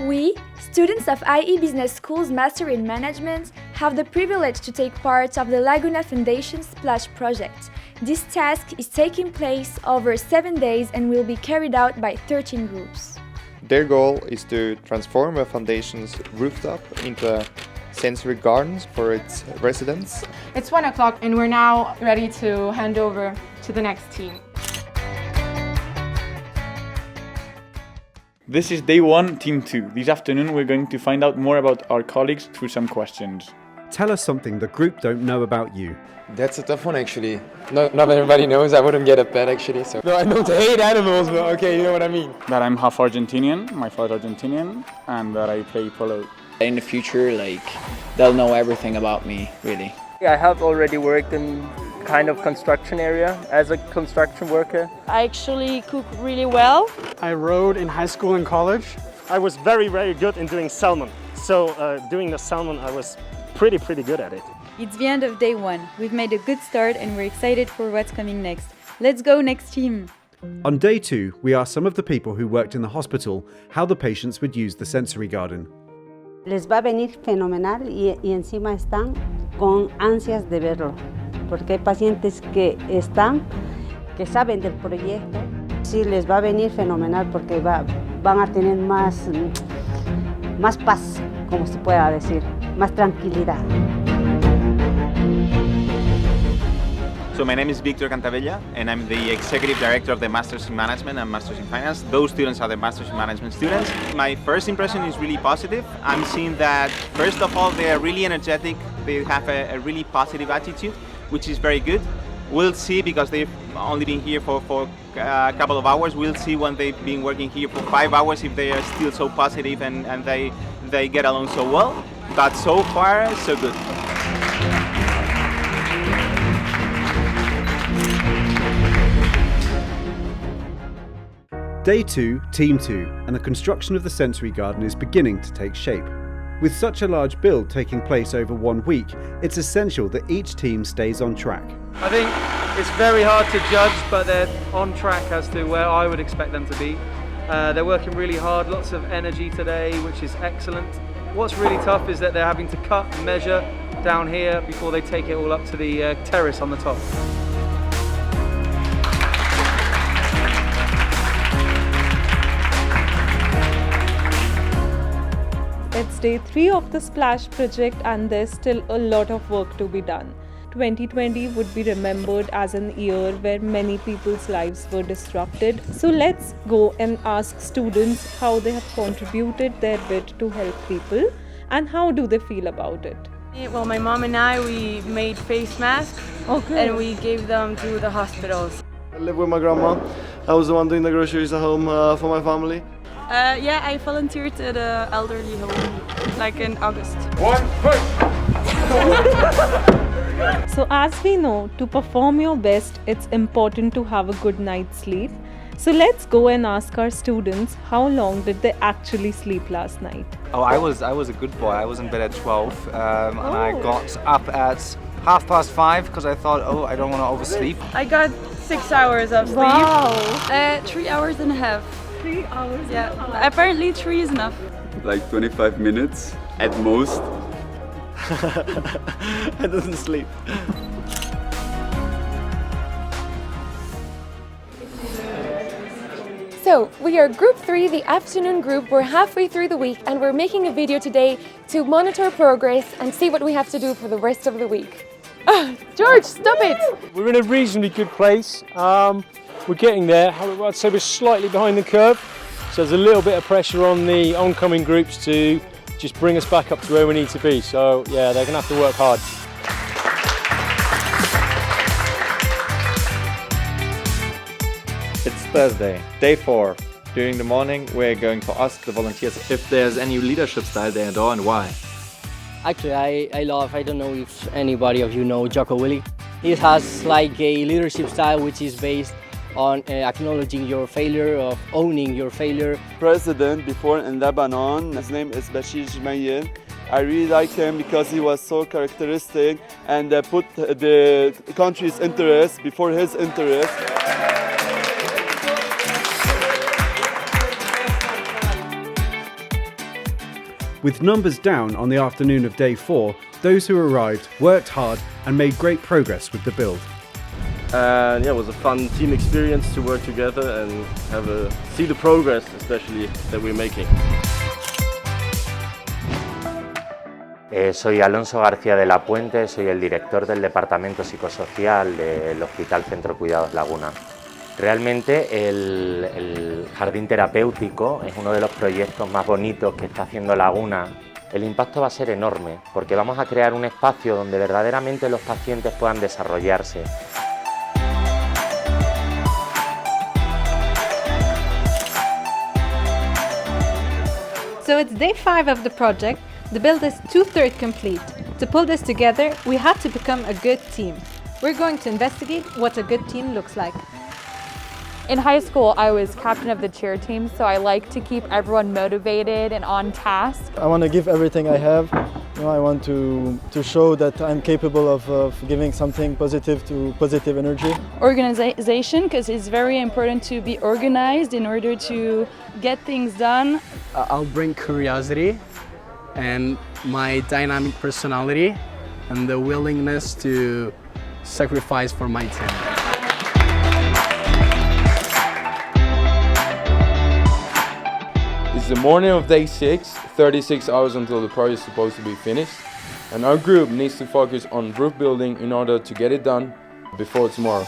We, students of IE Business School's Master in Management, have the privilege to take part of the Laguna Foundation Splash project. This task is taking place over 7 days and will be carried out by 13 groups. Their goal is to transform a foundation's rooftop into sensory gardens for its residents. It's 1 o'clock and we're now ready to hand over to the next team. This is day 1, team 2. This afternoon we're going to find out more about our colleagues through some questions. Tell us something the group don't know about you. That's a tough one actually. Not everybody knows I wouldn't get a pet actually. So. No, I don't hate animals, but okay, you know what I mean. That I'm half Argentinian, my father's Argentinian, and that I play polo. In the future, they'll know everything about me, really. I have already worked in kind of construction area as a construction worker. I actually cook really well. I rode in high school and college. I was very good in doing salmon. So doing the salmon, I was pretty good at it. It's the end of day 1. We've made a good start and we're excited for what's coming next. Let's go, next team! On day 2, we asked some of the people who worked in the hospital how the patients would use the sensory garden. Les va a venir fenomenal y encima están con ansias de verlo, porque hay pacientes que saben del proyecto. Sí, les va a venir fenomenal porque van a tener más paz, como se pueda decir, más tranquilidad. So my name is Victor Cantabella and I'm the Executive Director of the Masters in Management and Masters in Finance. Those students are the Masters in Management students. My first impression is really positive. I'm seeing that, first of all, they are really energetic. They have a really positive attitude, which is very good. We'll see, because they've only been here for a couple of hours. We'll see when they've been working here for 5 hours if they are still so positive and they get along so well. But so far, so good. Day 2, Team 2, and the construction of the sensory garden is beginning to take shape. With such a large build taking place over 1 week, it's essential that each team stays on track. I think it's very hard to judge, but they're on track as to where I would expect them to be. They're working really hard, lots of energy today, which is excellent. What's really tough is that they're having to cut and measure down here before they take it all up to the terrace on the top. It's day 3 of the Splash project and there's still a lot of work to be done. 2020 would be remembered as an year where many people's lives were disrupted. So let's go and ask students how they have contributed their bit to help people and how do they feel about it. Well, my mom and I, we made face masks and we gave them to the hospitals. I live with my grandma. I was the one doing the groceries at home for my family. Yeah, I volunteered at an elderly home, like in August. So as we know, to perform your best, it's important to have a good night's sleep. So let's go and ask our students how long did they actually sleep last night. Oh, I was a good boy. I was in bed at 12 and I got up at 5:30 because I thought, I don't want to oversleep. I got 6 hours of sleep. Wow. 3 hours and a half. 3 hours? Yeah, apparently 3 is enough. Like 25 minutes at most. I didn't sleep. So, we are Group 3, the afternoon group. We're halfway through the week and we're making a video today to monitor progress and see what we have to do for the rest of the week. George, stop it! We're in a reasonably good place. We're getting there. I'd say we're slightly behind the curve. So there's a little bit of pressure on the oncoming groups to just bring us back up to where we need to be. So yeah, they're going to have to work hard. It's Thursday, day 4. During the morning, we're going to ask the volunteers if there's any leadership style they adore and why. Actually, I don't know if anybody of you know Jocko Willie. He has like a leadership style which is based on acknowledging your failure, of owning your failure. President before in Lebanon, his name is Bashir Jmayin. I really like him because he was so characteristic and put the country's interest before his interest. With numbers down on the afternoon of day 4, those who arrived worked hard and made great progress with the build. And yeah, it was a fun team experience to work together and see the progress, especially that we're making. Soy Alonso Garcia de la Fuente, soy el director del departamento psicosocial del Hospital Centro Cuidados Laguna. Realmente el jardín terapéutico es uno de los proyectos más bonitos que está haciendo Laguna. El impacto va a ser enorme porque vamos a crear un espacio donde verdaderamente los pacientes puedan desarrollarse. So it's day 5 of the project. The build is 2/3 complete. To pull this together, we had to become a good team. We're going to investigate what a good team looks like. In high school, I was captain of the cheer team, so I like to keep everyone motivated and on task. I want to give everything I have. You know, I want to show that I'm capable of giving something positive to positive energy. Organization, because it's very important to be organized in order to get things done. I'll bring curiosity and my dynamic personality and the willingness to sacrifice for my team. It's the morning of day 6, 36 hours until the project is supposed to be finished, and our group needs to focus on roof building in order to get it done before tomorrow.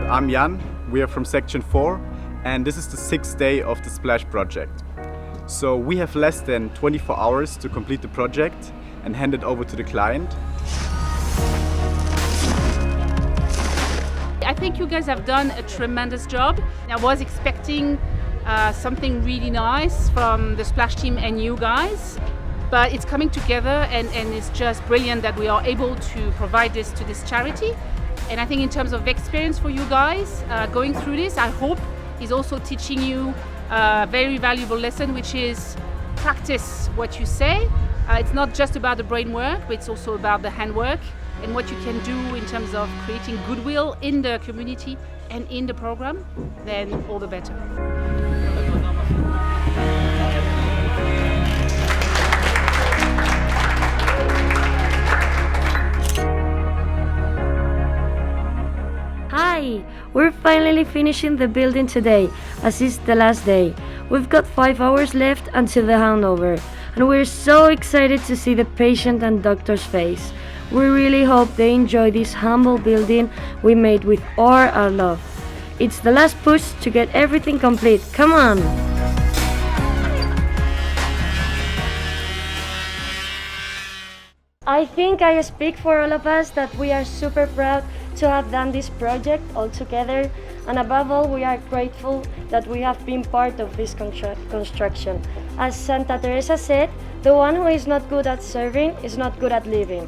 I'm Jan, we are from section 4 and this is the 6th day of the Splash project. So we have less than 24 hours to complete the project and hand it over to the client. I think you guys have done a tremendous job. I was expecting something really nice from the Splash team and you guys, but it's coming together and it's just brilliant that we are able to provide this to this charity. And I think in terms of experience for you guys, going through this, I hope is also teaching you a very valuable lesson, which is practice what you say. It's not just about the brain work, but it's also about the handwork and what you can do in terms of creating goodwill in the community and in the program, then all the better. Hi! We're finally finishing the building today, as it's the last day. We've got 5 hours left until the handover, and we're so excited to see the patient and doctor's face. We really hope they enjoy this humble building we made with all our love. It's the last push to get everything complete. Come on! I think I speak for all of us that we are super proud to have done this project all together, and above all we are grateful that we have been part of this construction. As Santa Teresa said, the one who is not good at serving is not good at living.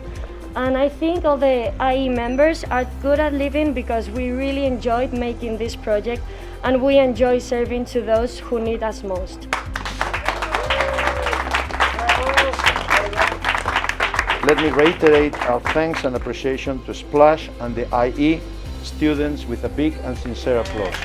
And I think all the IE members are good at living because we really enjoyed making this project and we enjoy serving to those who need us most. Let me reiterate our thanks and appreciation to Splash and the IE students with a big and sincere applause.